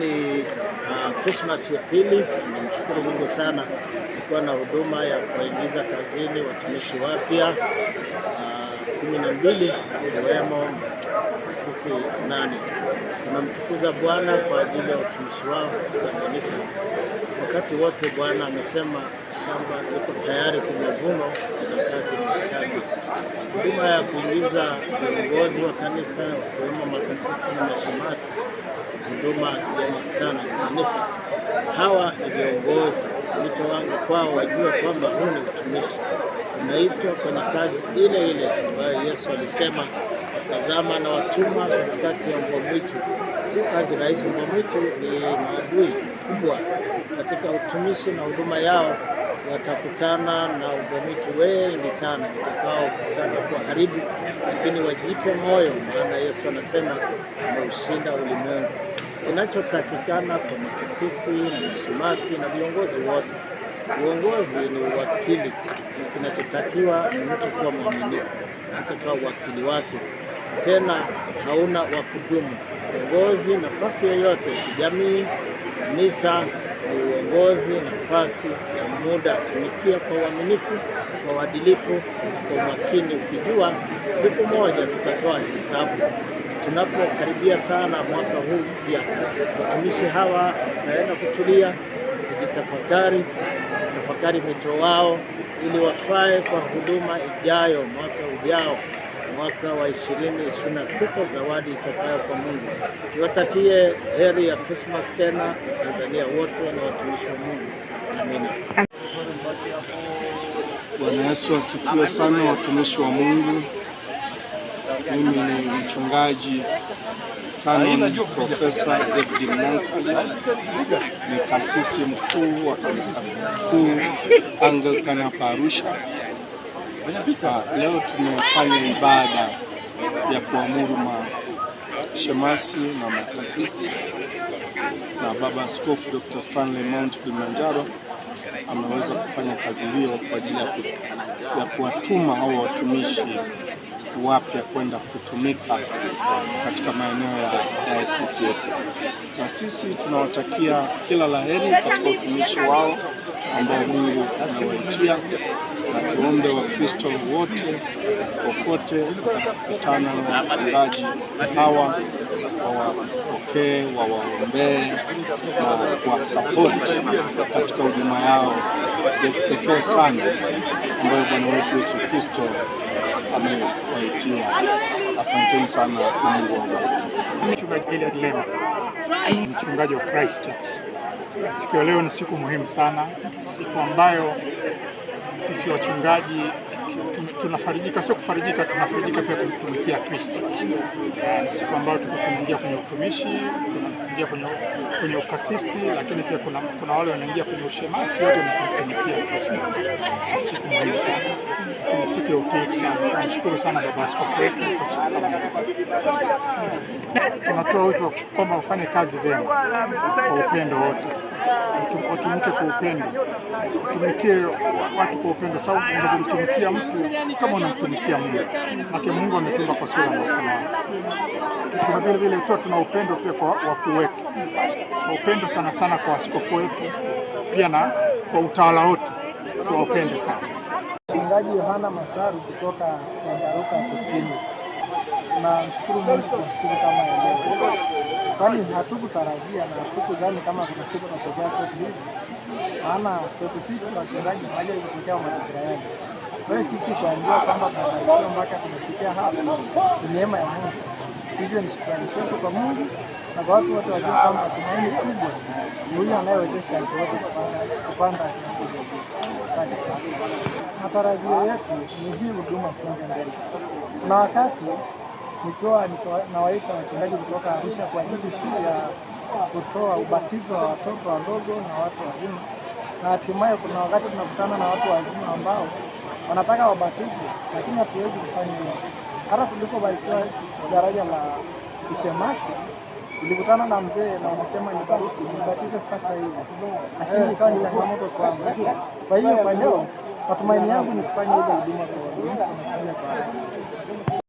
ni Christmas ya pili. Namshukuru Mungu sana kuwa na huduma ya kuingiza kazini watumishi wapya 12 ikiwemo sisi 8. Tunamtukuza Bwana kwa ajili ya utumishi wao katika kanisa. Wakati wote Bwana amesema shamba liko tayari kwa mavuno, tena kazi ni chache. Huduma ya kuingiza viongozi wa kanisa wakiwemo makasisi na mashemasi, huduma njema sana kanisa. Hawa ni viongozi. Wito wangu kwao wajue kwamba huu ni utumishi. Unaitwa kwenye kazi ile ile ambayo Yesu alisema, tazama na watuma katikati ya mbwa mwitu. Si kazi rahisi. Mbwa mwitu ni maadui kubwa katika utumishi na huduma yao. Watakutana na mbwa mwitu wengi sana watakao kutaka kuharibu, lakini wajipe moyo, maana Yesu anasema ameushinda ulimwengu. Kinachotakikana kwa makasisi na mashemasi na viongozi wote, uongozi ni uwakili. Kinachotakiwa ni mtu kuwa mwaminifu hata kwa uwakili wake, tena hauna wa kudumu. Uongozi nafasi yoyote kijamii, kanisa, ni uongozi nafasi ya muda. Tumikia kwa uaminifu, kwa uadilifu, kwa umakini, ukijua siku moja tutatoa hesabu. Tunapokaribia sana mwaka huu mpya, watumishi hawa wataenda kutulia, kujitafakari wito wao ili wafae kwa huduma ijayo, mwaka ujao, mwaka wa 2026, zawadi itokayo kwa Mungu. Niwatakie heri ya Christmas tena Tanzania wote na watumishi wa Mungu. Amina. Bwana Yesu asifiwe sana, watumishi wa Mungu. Mimi ni mchungaji Canon Profesa David Mnankali, ni kasisi mkuu wa kanisa kuu Anglican hapa Arusha. Leo tumefanya ibada ya kuamuru mashemasi na makasisi, na Baba Askofu Dr. Stanley Mount Kilimanjaro ameweza kufanya kazi hiyo kwa ajili ya kuwatuma hao watumishi wapya kwenda kutumika katika maeneo ya dayosisi yetu. Na sisi tunawatakia kila laheri katika utumishi wao ambao Mungu amewaitia, na tuombe Wakristo wote popote watakutana na wachungaji hawa wawapokee, wawaombee na kuwasapoti katika huduma yao ya kipekee sana ambayo Bwana wetu Yesu Kristo amewaitia. Asanteni sana na Mungu awabariki. Mchungaji Eliud Lema, mchungaji wa Christ Church. Siku ya leo ni siku muhimu sana, siku ambayo sisi wachungaji tunafarijika, sio kufarijika, tunafarijika pia kumtumikia Kristo. Ni siku ambayo tunaingia kwenye utumishi, tunaingia kwenye ukasisi, lakini pia kuna wale wanaingia kwenye ushemasi, yote ni kumtumikia Kristo. Ni siku muhimu sana, ni siku ya utiifu sana. Tunashukuru sana Baba Askofu wetu kwa siku kama hii. Tunatoa wito kwamba wafanye kazi vyema kwa upendo wote, watumike kwa upendo, tumikie watu kwa upendo, sababu unapomtumikia mtu kama unamtumikia Mungu. Maana Mungu ametumba kwa sura na mfano wake. Tuna vile tuna upendo pia kwa wakuu wetu, kwa upendo sana sana kwa askofu wetu, pia na kwa utawala wote tuwapende sana. Mchungaji Yohana Masaru kutoka Nyandaruka Kusini. Tunashukuru Mungu kwa siku kama leo, kwani hatukutarajia na hatukudhani kama kuna siku tutatokea kwetu hivi. Maana kwetu sisi wachungaji haja kutokea mazingira yale. Kwa hiyo sisi kuambiwa kwamba tunafanikiwa mpaka tumefikia hapa ni neema ya Mungu. Hivyo ni shukrani kwetu kwa Mungu na kwa watu wote wajue kwamba tumaini kubwa ni huyu anayewezesha watu wote kupanda kiwango cha juu. Asante sana. Matarajio yetu ni hii huduma songe mbele. Na wakati nikiwa nawaita wachungaji kutoka Arusha kwa ajili tu ya kutoa ubatizo wa watoto wadogo na watu wazima, na hatimaye kuna wakati tunakutana na watu wazima ambao wanataka wabatizwe, lakini hatuwezi kufanya hivyo. Hata tulipobarikiwa daraja la ushemasi, nilikutana na mzee na anasema nibatize sasa hivi, lakini ikawa ni changamoto kwangu. Kwa hiyo kwa leo matumaini yangu ni kufanya ile huduma kwa Mungu na kufanya kwa